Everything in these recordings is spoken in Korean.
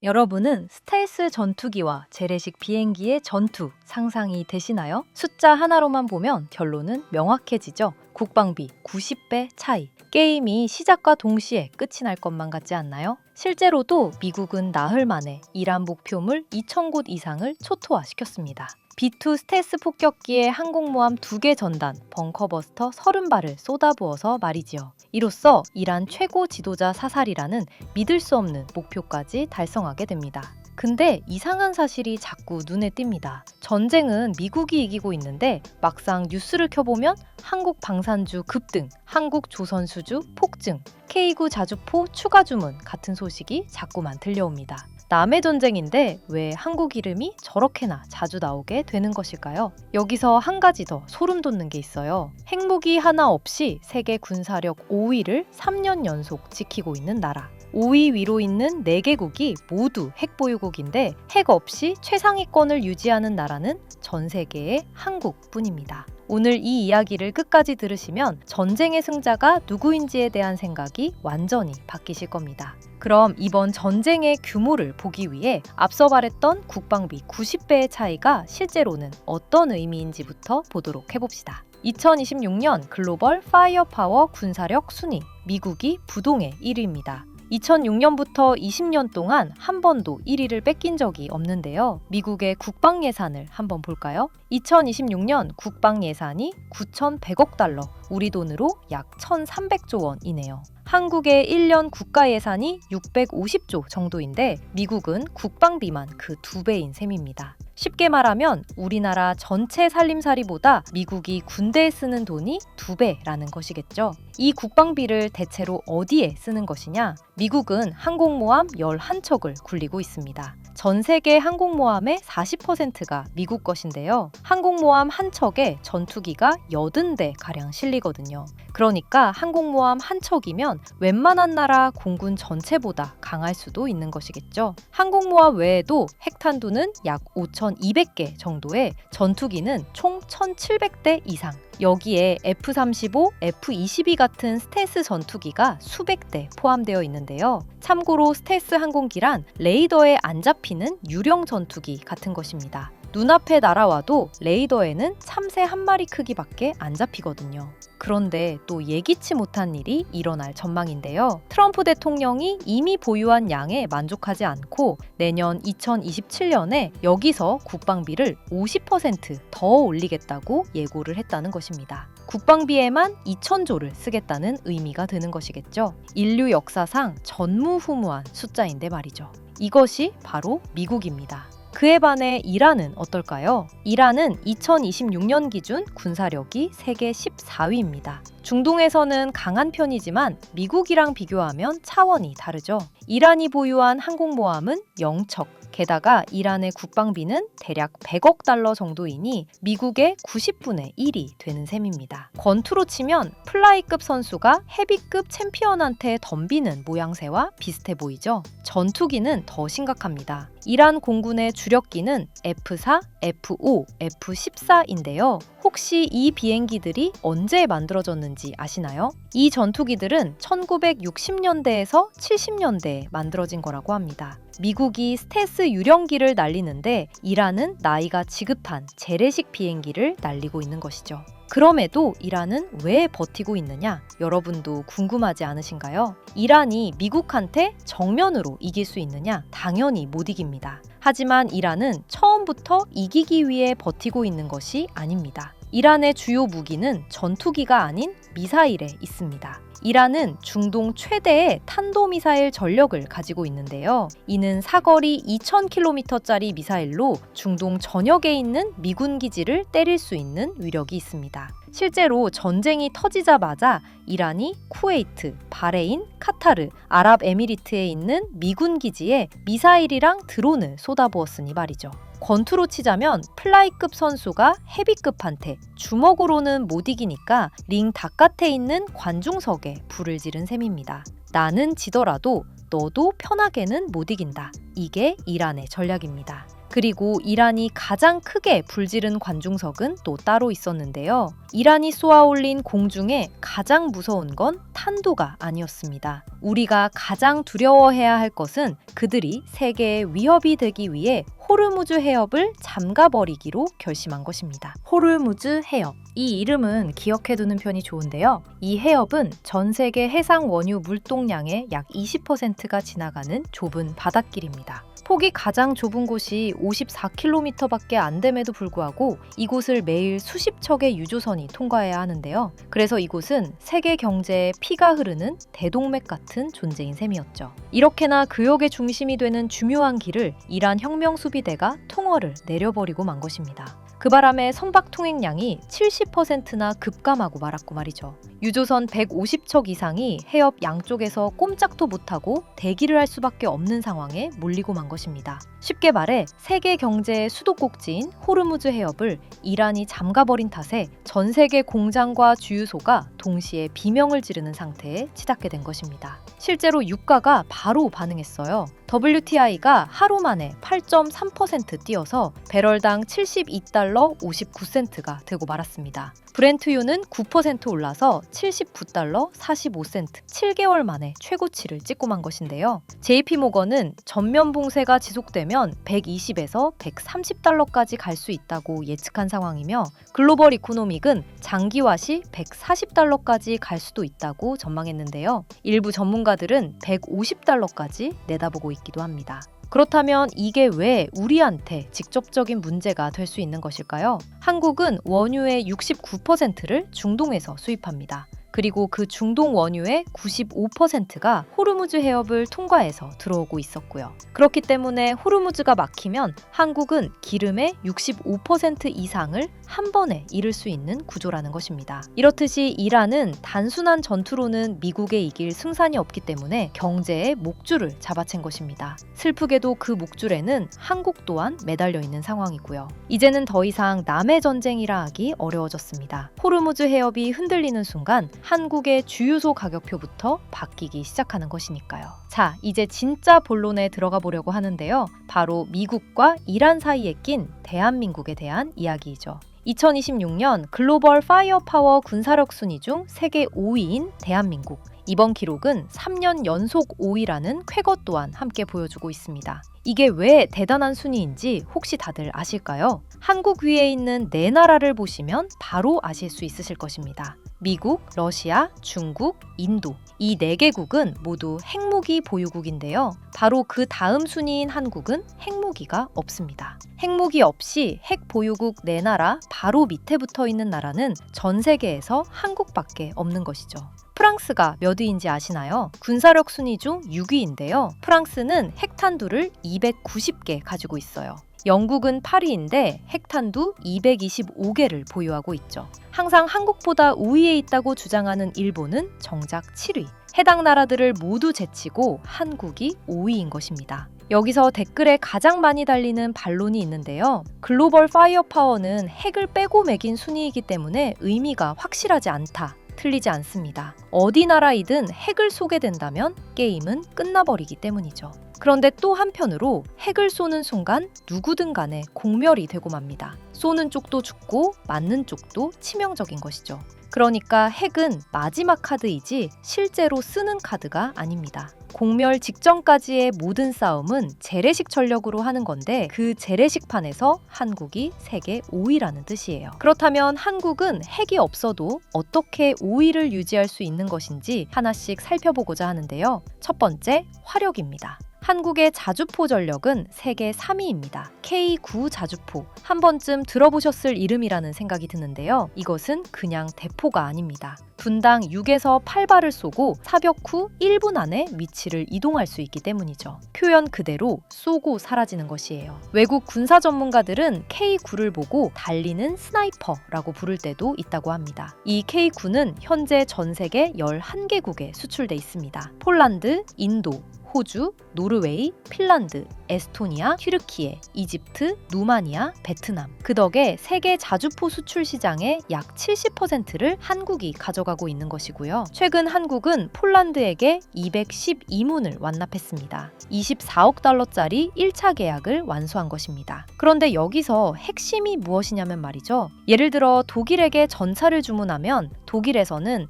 여러분은 스텔스 전투기와 재래식 비행기의 전투 상상이 되시나요? 숫자 하나로만 보면 결론은 명확해지죠. 국방비 90배 차이. 게임이 시작과 동시에 끝이 날 것만 같지 않나요? 실제로도 미국은 나흘 만에 이란 목표물 2,000곳 이상을 초토화시켰습니다. B2 스텔스 폭격기에 항공모함 2개 전단, 벙커버스터 30발을 쏟아부어서 말이지요. 이로써 이란 최고 지도자 사살이라는 믿을 수 없는 목표까지 달성하게 됩니다. 근데 이상한 사실이 자꾸 눈에 띕니다. 전쟁은 미국이 이기고 있는데 막상 뉴스를 켜보면 한국 방산주 급등, 한국 조선수주 폭증, K9 자주포 추가 주문 같은 소식이 자꾸만 들려옵니다. 남의 전쟁인데 왜 한국 이름이 저렇게나 자주 나오게 되는 것일까요? 여기서 한 가지 더 소름 돋는 게 있어요. 핵무기 하나 없이 세계 군사력 5위를 3년 연속 지키고 있는 나라. 5위 위로 있는 4개국이 모두 핵보유국인데 핵 없이 최상위권을 유지하는 나라는 전 세계의 한국뿐입니다. 오늘 이 이야기를 끝까지 들으시면 전쟁의 승자가 누구인지에 대한 생각이 완전히 바뀌실 겁니다. 그럼 이번 전쟁의 규모를 보기 위해 앞서 말했던 국방비 90배의 차이가 실제로는 어떤 의미인지부터 보도록 해봅시다. 2026년 글로벌 파이어파워 군사력 순위, 미국이 부동의 1위입니다. 2006년부터 20년 동안 한 번도 1위를 뺏긴 적이 없는데요. 미국의 국방 예산을 한번 볼까요? 2026년 국방 예산이 9,100억 달러, 우리 돈으로 약 1,300조 원이네요. 한국의 1년 국가 예산이 650조 정도인데 미국은 국방비만 그 2배인 셈입니다. 쉽게 말하면 우리나라 전체 살림살이보다 미국이 군대에 쓰는 돈이 2배라는 것이겠죠. 이 국방비를 대체로 어디에 쓰는 것이냐? 미국은 항공모함 11척을 굴리고 있습니다. 전 세계 항공모함의 40%가 미국 것인데요. 항공모함 한 척에 전투기가 80대가량 실리거든요. 그러니까 항공모함 한 척이면 웬만한 나라 공군 전체보다 강할 수도 있는 것이겠죠. 항공모함 외에도 핵탄두는 약 5,200개 정도의 전투기는 총 1,700대 이상. 여기에 F-35, F-22 같은 스텔스 전투기가 수백 대 포함되어 있는데요. 참고로 스텔스 항공기란 레이더에 안 잡히는 유령 전투기 같은 것입니다. 눈앞에 날아와도 레이더에는 참새 한 마리 크기밖에 안 잡히거든요. 그런데 또 예기치 못한 일이 일어날 전망인데요. 트럼프 대통령이 이미 보유한 양에 만족하지 않고 내년 2027년에 여기서 국방비를 50%더 올리겠다고 예고를 했다는 것입니다. 국방비에만 2,000조를 쓰겠다는 의미가 드는 것이겠죠. 인류 역사상 전무후무한 숫자인데 말이죠. 이것이 바로 미국입니다. 그에 반해 이란은 어떨까요? 이란은 2026년 기준 군사력이 세계 14위입니다. 중동에서는 강한 편이지만 미국이랑 비교하면 차원이 다르죠. 이란이 보유한 항공모함은 0척, 게다가 이란의 국방비는 대략 100억 달러 정도이니 미국의 90분의 1이 되는 셈입니다. 권투로 치면 플라이급 선수가 헤비급 챔피언한테 덤비는 모양새와 비슷해 보이죠? 전투기는 더 심각합니다. 이란 공군의 주력기는 F-4, F-5, F-14인데요. 혹시 이 비행기들이 언제 만들어졌는지 아시나요? 이 전투기들은 1960년대에서 70년대에 만들어진 거라고 합니다. 미국이 스텔스 유령기를 날리는데 이란은 나이가 지긋한 재래식 비행기를 날리고 있는 것이죠. 그럼에도 이란은 왜 버티고 있느냐? 여러분도 궁금하지 않으신가요? 이란이 미국한테 정면으로 이길 수 있느냐? 당연히 못 이깁니다. 하지만 이란은 처음부터 이기기 위해 버티고 있는 것이 아닙니다. 이란의 주요 무기는 전투기가 아닌 미사일에 있습니다. 이란은 중동 최대의 탄도미사일 전력을 가지고 있는데요. 이는 사거리 2,000km짜리 미사일로 중동 전역에 있는 미군 기지를 때릴 수 있는 위력이 있습니다. 실제로 전쟁이 터지자마자 이란이 쿠웨이트, 바레인, 카타르, 아랍에미리트에 있는 미군 기지에 미사일이랑 드론을 쏟아부었으니 말이죠. 권투로 치자면 플라이급 선수가 헤비급한테 주먹으로는 못 이기니까 링 바깥에 있는 관중석에 불을 지른 셈입니다. 나는 지더라도 너도 편하게는 못 이긴다. 이게 이란의 전략입니다. 그리고 이란이 가장 크게 불지른 관중석은 또 따로 있었는데요. 이란이 쏘아올린 공중에 가장 무서운 건 탄도가 아니었습니다. 우리가 가장 두려워해야 할 것은 그들이 세계에 위협이 되기 위해 호르무즈 해협을 잠가버리기로 결심한 것입니다. 호르무즈 해협. 이 이름은 기억해두는 편이 좋은데요. 이 해협은 전 세계 해상 원유 물동량의 약 20%가 지나가는 좁은 바닷길입니다. 폭이 가장 좁은 곳이 54km밖에 안 됨에도 불구하고 이곳을 매일 수십 척의 유조선이 통과해야 하는데요. 그래서 이곳은 세계 경제에 피가 흐르는 대동맥 같은 존재인 셈이었죠. 이렇게나 교역의 중심이 되는 중요한 길을 이란 혁명수비대가 통허를 내려버리고 만 것입니다. 그 바람에 선박 통행량이 70%나 급감하고 말았고 말이죠. 유조선 150척 이상이 해협 양쪽에서 꼼짝도 못하고 대기를 할 수밖에 없는 상황에 몰리고 만 것입니다. 쉽게 말해 세계 경제의 수도꼭지인 호르무즈 해협을 이란이 잠가버린 탓에 전 세계 공장과 주유소가 동시에 비명을 지르는 상태에 치닫게 된 것입니다. 실제로 유가가 바로 반응했어요. WTI가 하루 만에 8.3% 뛰어서 배럴당 72달러 59센트가 되고 말았습니다. 브렌트유는 9% 올라서 79달러 45센트, 7개월 만에 최고치를 찍고 만 것인데요. JP모건은 전면 봉쇄가 지속되면 120에서 130달러까지 갈 수 있다고 예측한 상황이며 글로벌 이코노믹은 장기화 시 140달러까지 갈 수도 있다고 전망했는데요. 일부 전문가들은 150달러까지 내다보고 있기도 합니다. 그렇다면 이게 왜 우리한테 직접적인 문제가 될 수 있는 것일까요? 한국은 원유의 69%를 중동에서 수입합니다. 그리고 그 중동 원유의 95%가 호르무즈 해협을 통과해서 들어오고 있었고요. 그렇기 때문에 호르무즈가 막히면 한국은 기름의 65% 이상을 한 번에 잃을 수 있는 구조라는 것입니다. 이렇듯이 이란은 단순한 전투로는 미국에 이길 승산이 없기 때문에 경제의 목줄을 잡아챈 것입니다. 슬프게도 그 목줄에는 한국 또한 매달려 있는 상황이고요. 이제는 더 이상 남의 전쟁이라 하기 어려워졌습니다. 호르무즈 해협이 흔들리는 순간 한국의 주유소 가격표부터 바뀌기 시작하는 것이니까요. 자, 이제 진짜 본론에 들어가 보려고 하는데요. 바로 미국과 이란 사이에 낀 대한민국에 대한 이야기이죠. 2026년 글로벌 파이어파워 군사력 순위 중 세계 5위인 대한민국. 이번 기록은 3년 연속 5위라는 쾌거 또한 함께 보여주고 있습니다. 이게 왜 대단한 순위인지 혹시 다들 아실까요? 한국 위에 있는 네 나라를 보시면 바로 아실 수 있으실 것입니다. 미국, 러시아, 중국, 인도. 이 4개국은 모두 핵무기 보유국인데요. 바로 그 다음 순위인 한국은 핵무기가 없습니다. 핵무기 없이 핵 보유국 4나라 바로 밑에 붙어 있는 나라는 전 세계에서 한국밖에 없는 것이죠. 프랑스가 몇 위인지 아시나요? 군사력 순위 중 6위인데요. 프랑스는 핵탄두를 290개 가지고 있어요. 영국은 8위인데 핵탄두 225개를 보유하고 있죠. 항상 한국보다 우위에 있다고 주장하는 일본은 정작 7위. 해당 나라들을 모두 제치고 한국이 5위인 것입니다. 여기서 댓글에 가장 많이 달리는 반론이 있는데요. 글로벌 파이어파워는 핵을 빼고 매긴 순위이기 때문에 의미가 확실하지 않다. 틀리지 않습니다. 어디 나라이든 핵을 쏘게 된다면 게임은 끝나버리기 때문이죠. 그런데 또 한편으로 핵을 쏘는 순간 누구든 간에 공멸이 되고 맙니다. 쏘는 쪽도 죽고 맞는 쪽도 치명적인 것이죠. 그러니까 핵은 마지막 카드이지 실제로 쓰는 카드가 아닙니다. 공멸 직전까지의 모든 싸움은 재래식 전력으로 하는 건데 그 재래식판에서 한국이 세계 5위라는 뜻이에요. 그렇다면 한국은 핵이 없어도 어떻게 5위를 유지할 수 있는 것인지 하나씩 살펴보고자 하는데요. 첫 번째, 화력입니다. 한국의 자주포 전력은 세계 3위입니다. K9 자주포. 한 번쯤 들어보셨을 이름이라는 생각이 드는데요. 이것은 그냥 대포가 아닙니다. 분당 6에서 8발을 쏘고 사격 후 1분 안에 위치를 이동할 수 있기 때문이죠. 표현 그대로 쏘고 사라지는 것이에요. 외국 군사 전문가들은 K9를 보고 달리는 스나이퍼라고 부를 때도 있다고 합니다. 이 K9는 현재 전 세계 11개국에 수출돼 있습니다. 폴란드, 인도, 호주, 노르웨이, 핀란드, 에스토니아, 튀르키예, 이집트, 루마니아, 베트남. 그 덕에 세계 자주포 수출 시장의 약 70%를 한국이 가져가고 있는 것이고요. 최근 한국은 폴란드에게 212문을 완납했습니다. 24억 달러짜리 1차 계약을 완수한 것입니다. 그런데 여기서 핵심이 무엇이냐면 말이죠. 예를 들어 독일에게 전차를 주문하면 독일에서는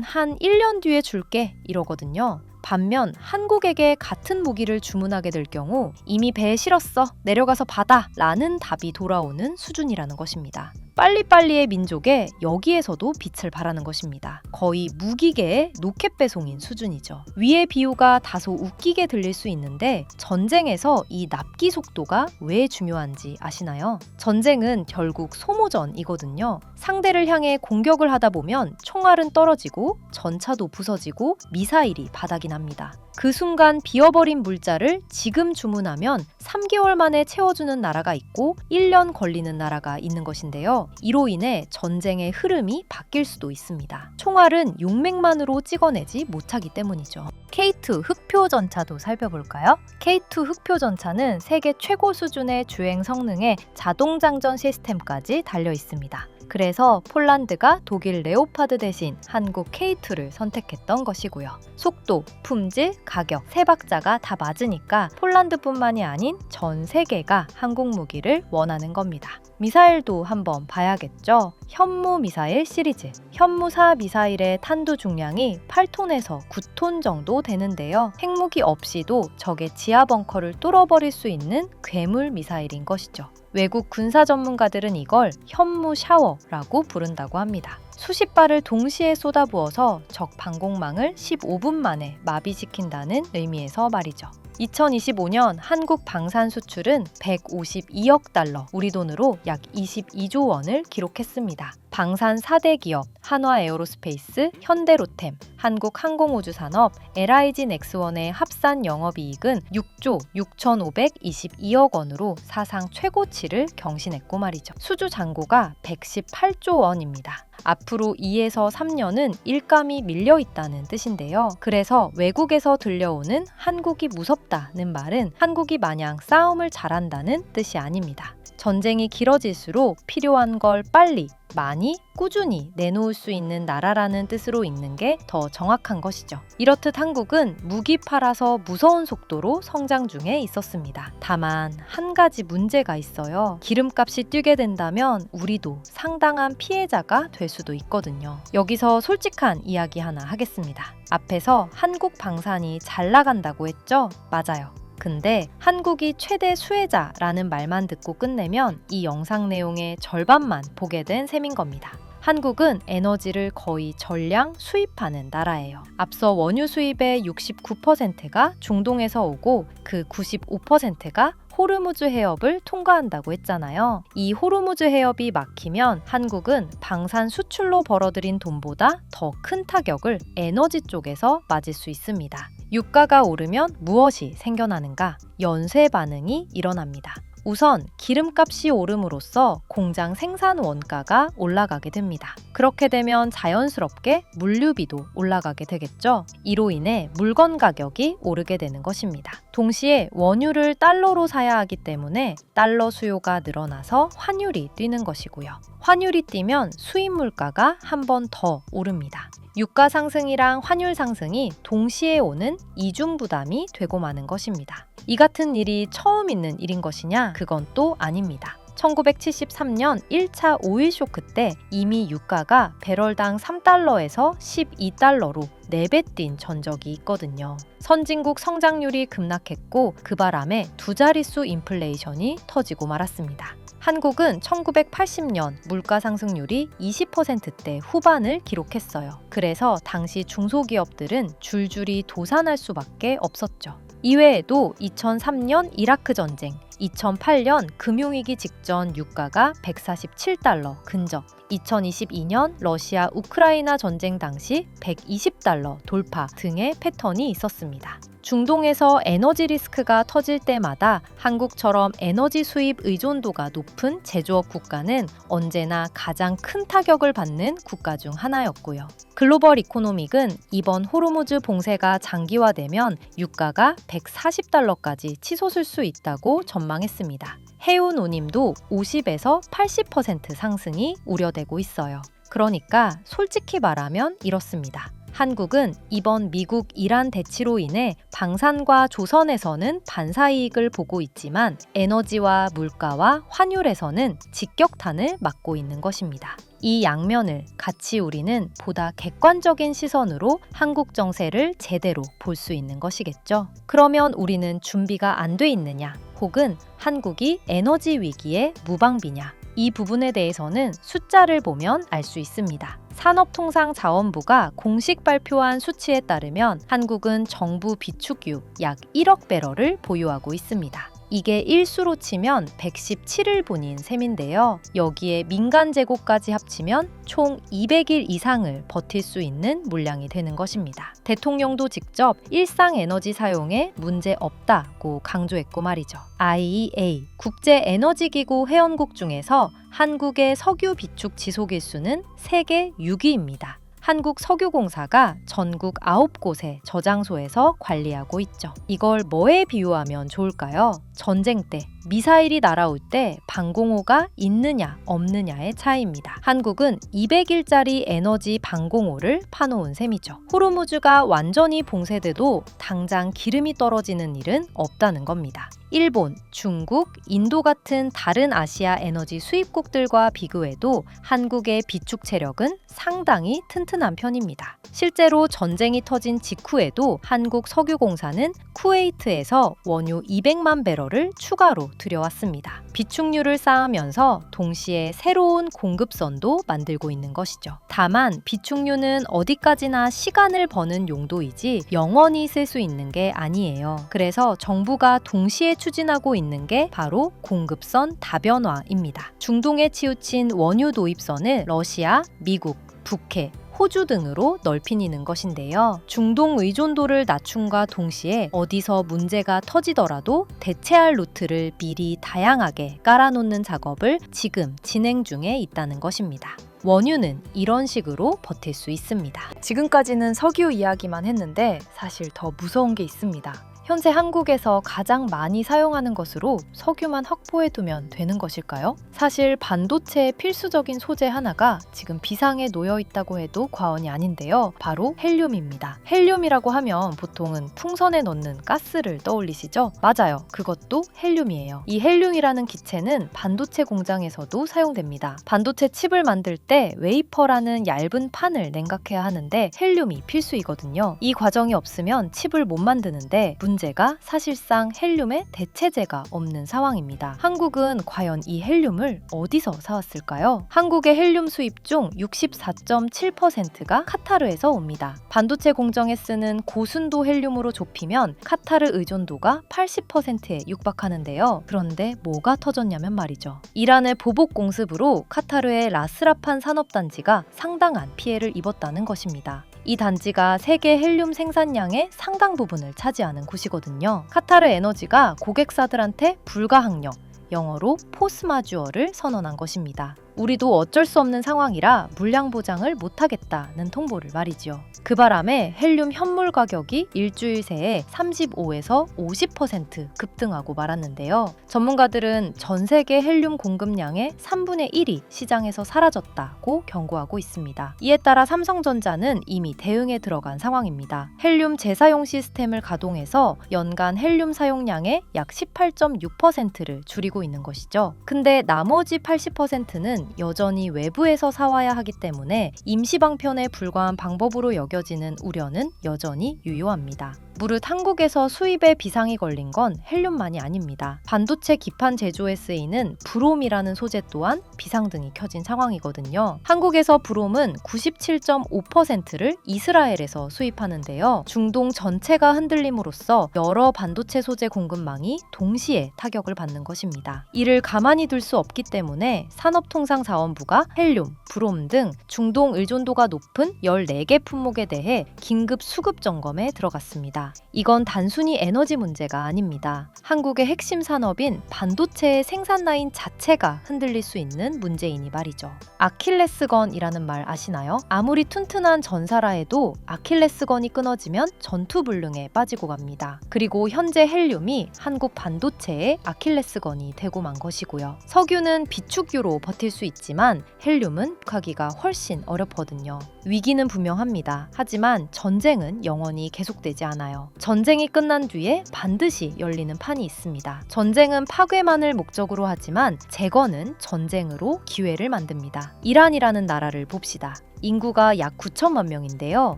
한 1년 뒤에 줄게 이러거든요. 반면 한국에게 같은 무기를 주문하게 될 경우 이미 배에 실었어, 내려가서 받아 라는 답이 돌아오는 수준이라는 것입니다. 빨리빨리의 민족에 여기에서도 빛을 발하는 것입니다. 거의 무기계의 로켓 배송인 수준이죠. 위의 비유가 다소 웃기게 들릴 수 있는데 전쟁에서 이 납기 속도가 왜 중요한지 아시나요? 전쟁은 결국 소모전이거든요. 상대를 향해 공격을 하다 보면 총알은 떨어지고 전차도 부서지고 미사일이 바닥이 납니다. 그 순간 비어버린 물자를 지금 주문하면 3개월 만에 채워주는 나라가 있고 1년 걸리는 나라가 있는 것인데요. 이로 인해 전쟁의 흐름이 바뀔 수도 있습니다. 총알은 용맥만으로 찍어내지 못하기 때문이죠. K2 흑표 전차도 살펴볼까요? K2 흑표 전차는 세계 최고 수준의 주행 성능에 자동 장전 시스템까지 달려 있습니다. 그래서 폴란드가 독일 레오파드 대신 한국 K2를 선택했던 것이고요. 속도, 품질, 가격, 세 박자가 다 맞으니까 폴란드뿐만이 아닌 전 세계가 한국 무기를 원하는 겁니다. 미사일도 한번 봐야겠죠. 현무 미사일 시리즈. 현무4 미사일의 탄두 중량이 8톤에서 9톤 정도 되는데요. 핵무기 없이도 적의 지하 벙커를 뚫어버릴 수 있는 괴물 미사일인 것이죠. 외국 군사 전문가들은 이걸 현무 샤워라고 부른다고 합니다. 수십 발을 동시에 쏟아부어서 적 방공망을 15분 만에 마비시킨다는 의미에서 말이죠. 2025년 한국 방산 수출은 152억 달러, 우리 돈으로 약 22조 원을 기록했습니다. 방산 4대 기업, 한화에어로스페이스, 현대로템, 한국항공우주산업, LIG 넥스원의 합산 영업이익은 6조 6,522억 원으로 사상 최고치를 경신했고 말이죠. 수주 잔고가 118조 원입니다. 앞으로 2에서 3년은 일감이 밀려있다는 뜻인데요. 그래서 외국에서 들려오는 한국이 무섭다는 말은 한국이 마냥 싸움을 잘한다는 뜻이 아닙니다. 전쟁이 길어질수록 필요한 걸 빨리, 많이, 꾸준히 내놓을 수 있는 나라라는 뜻으로 읽는 게 더 정확한 것이죠. 이렇듯 한국은 무기 팔아서 무서운 속도로 성장 중에 있었습니다. 다만 한 가지 문제가 있어요. 기름값이 뛰게 된다면 우리도 상당한 피해자가 될 수도 있거든요. 여기서 솔직한 이야기 하나 하겠습니다. 앞에서 한국 방산이 잘 나간다고 했죠? 맞아요. 근데 한국이 최대 수혜자라는 말만 듣고 끝내면 이 영상 내용의 절반만 보게 된 셈인 겁니다. 한국은 에너지를 거의 전량 수입하는 나라예요. 앞서 원유 수입의 69%가 중동에서 오고 그 95%가 호르무즈 해협을 통과한다고 했잖아요. 이 호르무즈 해협이 막히면 한국은 방산 수출로 벌어들인 돈보다 더 큰 타격을 에너지 쪽에서 맞을 수 있습니다. 유가가 오르면 무엇이 생겨나는가? 연쇄 반응이 일어납니다. 우선 기름값이 오름으로써 공장 생산 원가가 올라가게 됩니다. 그렇게 되면 자연스럽게 물류비도 올라가게 되겠죠. 이로 인해 물건 가격이 오르게 되는 것입니다. 동시에 원유를 달러로 사야 하기 때문에 달러 수요가 늘어나서 환율이 뛰는 것이고요. 환율이 뛰면 수입 물가가 한 번 더 오릅니다. 유가 상승이랑 환율 상승이 동시에 오는 이중 부담이 되고 마는 것입니다. 이 같은 일이 처음 있는 일인 것이냐? 그건 또 아닙니다. 1973년 1차 오일 쇼크 때 이미 유가가 배럴당 3달러에서 12달러로 4배 뛴 전적이 있거든요. 선진국 성장률이 급락했고 그 바람에 두 자릿수 인플레이션이 터지고 말았습니다. 한국은 1980년 물가 상승률이 20%대 후반을 기록했어요. 그래서 당시 중소기업들은 줄줄이 도산할 수밖에 없었죠. 이외에도 2003년 이라크 전쟁, 2008년 금융위기 직전 유가가 147달러 근접, 2022년 러시아 우크라이나 전쟁 당시 $120 돌파 등의 패턴이 있었습니다. 중동에서 에너지 리스크가 터질 때마다 한국처럼 에너지 수입 의존도가 높은 제조업 국가는 언제나 가장 큰 타격을 받는 국가 중 하나였고요. 글로벌 이코노믹은 이번 호르무즈 봉쇄가 장기화되면 유가가 $140까지 치솟을 수 있다고 전망했습니다. 해운 운임도 50에서 80% 상승이 우려되고 있어요. 그러니까 솔직히 말하면 이렇습니다. 한국은 이번 미국 이란 대치로 인해 방산과 조선에서는 반사이익을 보고 있지만 에너지와 물가와 환율에서는 직격탄을 맞고 있는 것입니다. 이 양면을 같이 우리는 보다 객관적인 시선으로 한국 정세를 제대로 볼 수 있는 것이겠죠. 그러면 우리는 준비가 안 돼 있느냐, 혹은 한국이 에너지 위기에 무방비냐? 이 부분에 대해서는 숫자를 보면 알 수 있습니다. 산업통상자원부가 공식 발표한 수치에 따르면 한국은 정부 비축유 약 1억 배럴을 보유하고 있습니다. 이게 일수로 치면 117일분인 셈인데요. 여기에 민간 재고까지 합치면 총 200일 이상을 버틸 수 있는 물량이 되는 것입니다. 대통령도 직접 일상 에너지 사용에 문제 없다고 강조했고 말이죠. IEA 국제에너지기구 회원국 중에서 한국의 석유 비축 지속일수는 세계 6위입니다. 한국석유공사가 전국 9곳의 저장소에서 관리하고 있죠. 이걸 뭐에 비유하면 좋을까요? 전쟁 때 미사일이 날아올 때 방공호가 있느냐 없느냐의 차이입니다. 한국은 200일짜리 에너지 방공호를 파놓은 셈이죠. 호르무즈가 완전히 봉쇄돼도 당장 기름이 떨어지는 일은 없다는 겁니다. 일본, 중국, 인도 같은 다른 아시아 에너지 수입국들과 비교해도 한국의 비축 체력은 상당히 튼튼한 편입니다. 실제로 전쟁이 터진 직후에도 한국석유공사는 쿠웨이트에서 원유 200만 배럴을 추가로 들여왔습니다. 비축률을 쌓으면서 동시에 새로운 공급선도 만들고 있는 것이죠. 다만 비축유는 어디까지나 시간을 버는 용도이지 영원히 쓸 수 있는 게 아니에요. 그래서 정부가 동시에 추진하고 있는 게 바로 공급선 다변화입니다. 중동에 치우친 원유 도입선을 러시아, 미국, 북해, 호주 등으로 넓히는 것인데요. 중동 의존도를 낮춤과 동시에 어디서 문제가 터지더라도 대체할 루트를 미리 다양하게 깔아놓는 작업을 지금 진행 중에 있다는 것입니다. 원유는 이런 식으로 버틸 수 있습니다. 지금까지는 석유 이야기만 했는데 사실 더 무서운 게 있습니다. 현재 한국에서 가장 많이 사용하는 것으로 석유만 확보해두면 되는 것일까요? 사실 반도체의 필수적인 소재 하나가 지금 비상에 놓여 있다고 해도 과언이 아닌데요. 바로 헬륨입니다. 헬륨이라고 하면 보통은 풍선에 넣는 가스를 떠올리시죠? 맞아요. 그것도 헬륨이에요. 이 헬륨이라는 기체는 반도체 공장에서도 사용됩니다. 반도체 칩을 만들 때 웨이퍼라는 얇은 판을 냉각해야 하는데 헬륨이 필수이거든요. 이 과정이 없으면 칩을 못 만드는데 문제가 사실상 헬륨의 대체제가 없는 상황입니다. 한국은 과연 이 헬륨을 어디서 사왔을까요? 한국의 헬륨 수입 중 64.7%가 카타르에서 옵니다. 반도체 공정에 쓰는 고순도 헬륨으로 좁히면 카타르 의존도가 80%에 육박하는데요. 그런데 뭐가 터졌냐면 말이죠. 이란의 보복 공습으로 카타르의 라스라판 산업단지가 상당한 피해를 입었다는 것입니다. 이 단지가 세계 헬륨 생산량의 상당 부분을 차지하는 곳이거든요. 카타르 에너지가 고객사들한테 불가항력, 영어로 포스마주어를 선언한 것입니다. 우리도 어쩔 수 없는 상황이라 물량 보장을 못하겠다는 통보를 말이죠. 그 바람에 헬륨 현물 가격이 일주일 새에 35에서 50% 급등하고 말았는데요. 전문가들은 전 세계 헬륨 공급량의 3분의 1이 시장에서 사라졌다고 경고하고 있습니다. 이에 따라 삼성전자는 이미 대응에 들어간 상황입니다. 헬륨 재사용 시스템을 가동해서 연간 헬륨 사용량의 약 18.6%를 줄이고 있는 것이죠. 근데 나머지 80%는 여전히 외부에서 사와야 하기 때문에 임시 방편에 불과한 방법으로 여겨지는 우려는 여전히 유효합니다. 무릇 한국에서 수입에 비상이 걸린 건 헬륨만이 아닙니다. 반도체 기판 제조에 쓰이는 브롬이라는 소재 또한 비상등이 켜진 상황이거든요. 한국에서 브롬은 97.5%를 이스라엘에서 수입하는데요. 중동 전체가 흔들림으로써 여러 반도체 소재 공급망이 동시에 타격을 받는 것입니다. 이를 가만히 둘 수 없기 때문에 산업통상자원부가 헬륨, 브롬 등 중동 의존도가 높은 14개 품목에 대해 긴급 수급 점검에 들어갔습니다. 이건 단순히 에너지 문제가 아닙니다. 한국의 핵심 산업인 반도체의 생산 라인 자체가 흔들릴 수 있는 문제이니 말이죠. 아킬레스건이라는 말 아시나요? 아무리 튼튼한 전사라 해도 아킬레스건이 끊어지면 전투불능에 빠지고 갑니다. 그리고 현재 헬륨이 한국 반도체의 아킬레스건이 되고 만 것이고요. 석유는 비축유로 버틸 수 있지만 헬륨은 하기가 훨씬 어렵거든요. 위기는 분명합니다. 하지만 전쟁은 영원히 계속되지 않아요. 전쟁이 끝난 뒤에 반드시 열리는 판이 있습니다. 전쟁은 파괴만을 목적으로 하지만 재건은 전쟁으로 기회를 만듭니다. 이란이라는 나라를 봅시다. 인구가 약 9천만 명인데요.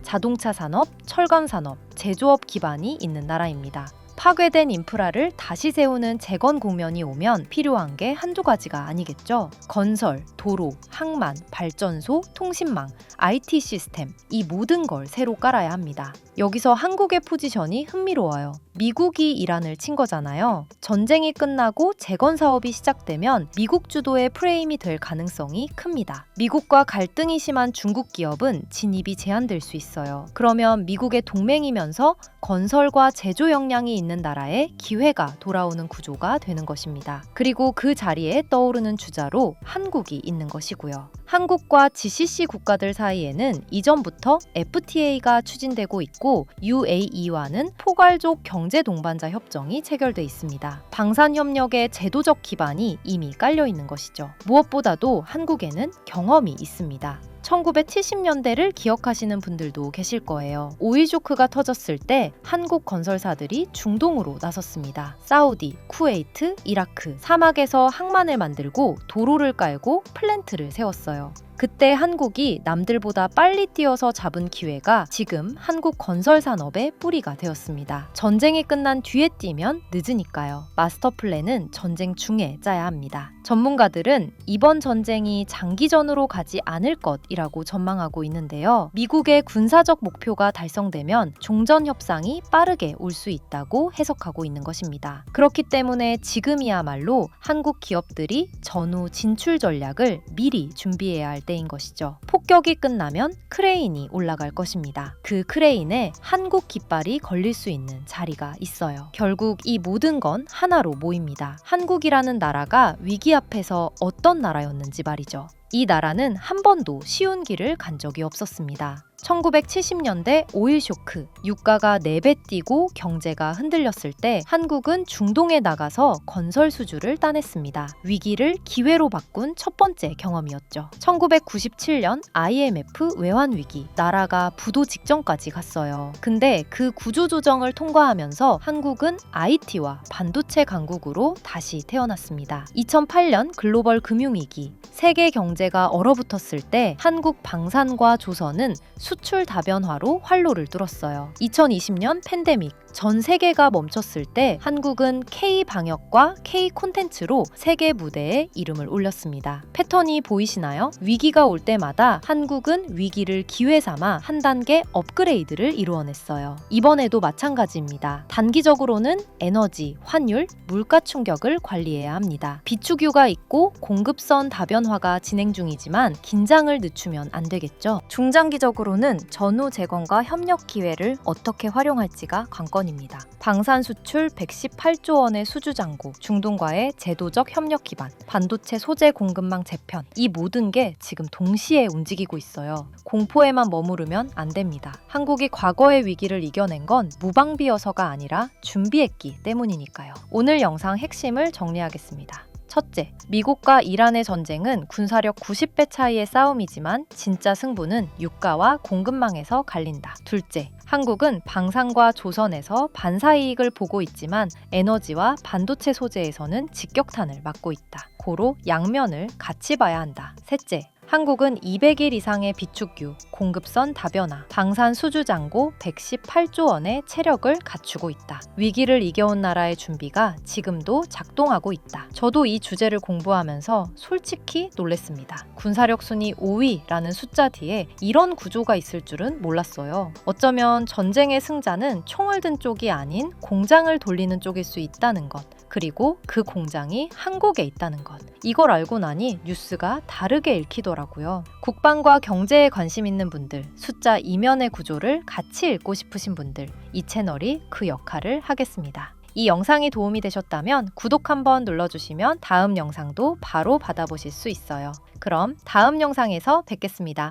자동차 산업, 철강 산업, 제조업 기반이 있는 나라입니다. 파괴된 인프라를 다시 세우는 재건 국면이 오면 필요한 게 한두 가지가 아니겠죠. 건설, 도로, 항만, 발전소, 통신망, IT 시스템, 이 모든 걸 새로 깔아야 합니다. 여기서 한국의 포지션이 흥미로워요. 미국이 이란을 친 거잖아요. 전쟁이 끝나고 재건 사업이 시작되면 미국 주도의 프레임이 될 가능성이 큽니다. 미국과 갈등이 심한 중국 기업은 진입이 제한될 수 있어요. 그러면 미국의 동맹이면서 건설과 제조 역량이 있는 나라에 기회가 돌아오는 구조가 되는 것입니다. 그리고 그 자리에 떠오르는 주자로 한국이 있는 것이고요. 한국과 GCC 국가들 사이에는 이전부터 FTA가 추진되고 있고 UAE와는 포괄적 경제 동반자 협정이 체결돼 있습니다. 방산 협력의 제도적 기반이 이미 깔려 있는 것이죠. 무엇보다도 한국에는 경험이 있습니다. 1970년대를 기억하시는 분들도 계실 거예요. 오일 쇼크가 터졌을 때 한국 건설사들이 중동으로 나섰습니다. 사우디, 쿠웨이트, 이라크, 사막에서 항만을 만들고 도로를 깔고 플랜트를 세웠어요. 그때 한국이 남들보다 빨리 뛰어서 잡은 기회가 지금 한국 건설 산업의 뿌리가 되었습니다. 전쟁이 끝난 뒤에 뛰면 늦으니까요. 마스터 플랜은 전쟁 중에 짜야 합니다. 전문가들은 이번 전쟁이 장기전으로 가지 않을 것이라고 전망하고 있는데요. 미국의 군사적 목표가 달성되면 종전 협상이 빠르게 올 수 있다고 해석하고 있는 것입니다. 그렇기 때문에 지금이야말로 한국 기업들이 전후 진출 전략을 미리 준비해야 할 때인 것이죠. 폭격이 끝나면 크레인이 올라갈 것입니다. 그 크레인에 한국 깃발이 걸릴 수 있는 자리가 있어요. 결국 이 모든 건 하나로 모입니다. 한국이라는 나라가 위기 앞에서 어떤 나라였는지 말이죠. 이 나라는 한 번도 쉬운 길을 간 적이 없었습니다. 1970년대 오일 쇼크, 유가가 4배 뛰고 경제가 흔들렸을 때 한국은 중동에 나가서 건설 수주를 따냈습니다. 위기를 기회로 바꾼 첫 번째 경험이었죠. 1997년 IMF 외환 위기, 나라가 부도 직전까지 갔어요. 근데 그 구조조정을 통과하면서 한국은 IT와 반도체 강국으로 다시 태어났습니다. 2008년 글로벌 금융위기, 세계 경제가 얼어붙었을 때 한국 방산과 조선은 수출 다변화로 활로를 뚫었어요. 2020년 팬데믹, 전 세계가 멈췄을 때 한국은 K-방역과 K-콘텐츠로 세계 무대에 이름을 올렸습니다. 패턴이 보이시나요? 위기가 올 때마다 한국은 위기를 기회 삼아 한 단계 업그레이드를 이루어냈어요. 이번에도 마찬가지입니다. 단기적으로는 에너지, 환율, 물가 충격을 관리해야 합니다. 비축유가 있고 공급선 다변화가 진행 중이지만 긴장을 늦추면 안 되겠죠. 중장기적으로는 전후 재건과 협력 기회를 어떻게 활용할지가 관건입니다. 방산 수출 118조 원의 수주 잔고, 중동과의 제도적 협력 기반, 반도체 소재 공급망 재편, 이 모든 게 지금 동시에 움직이고 있어요. 공포에만 머무르면 안 됩니다. 한국이 과거의 위기를 이겨낸 건 무방비여서가 아니라 준비했기 때문이니까요. 오늘 영상 핵심을 정리하겠습니다. 첫째, 미국과 이란의 전쟁은 군사력 90배 차이의 싸움이지만 진짜 승부는 유가와 공급망에서 갈린다. 둘째, 한국은 방산과 조선에서 반사이익을 보고 있지만 에너지와 반도체 소재에서는 직격탄을 맞고 있다. 고로 양면을 같이 봐야 한다. 셋째, 한국은 200일 이상의 비축유, 공급선 다변화, 방산 수주 잔고 118조 원의 체력을 갖추고 있다. 위기를 이겨온 나라의 준비가 지금도 작동하고 있다. 저도 이 주제를 공부하면서 솔직히 놀랐습니다. 군사력 순위 5위라는 숫자 뒤에 이런 구조가 있을 줄은 몰랐어요. 어쩌면 전쟁의 승자는 총을 든 쪽이 아닌 공장을 돌리는 쪽일 수 있다는 것. 그리고 그 공장이 한국에 있다는 것. 이걸 알고 나니 뉴스가 다르게 읽히더라고요. 국방과 경제에 관심 있는 분들, 숫자 이면의 구조를 같이 읽고 싶으신 분들, 이 채널이 그 역할을 하겠습니다. 이 영상이 도움이 되셨다면 구독 한번 눌러주시면 다음 영상도 바로 받아보실 수 있어요. 그럼 다음 영상에서 뵙겠습니다.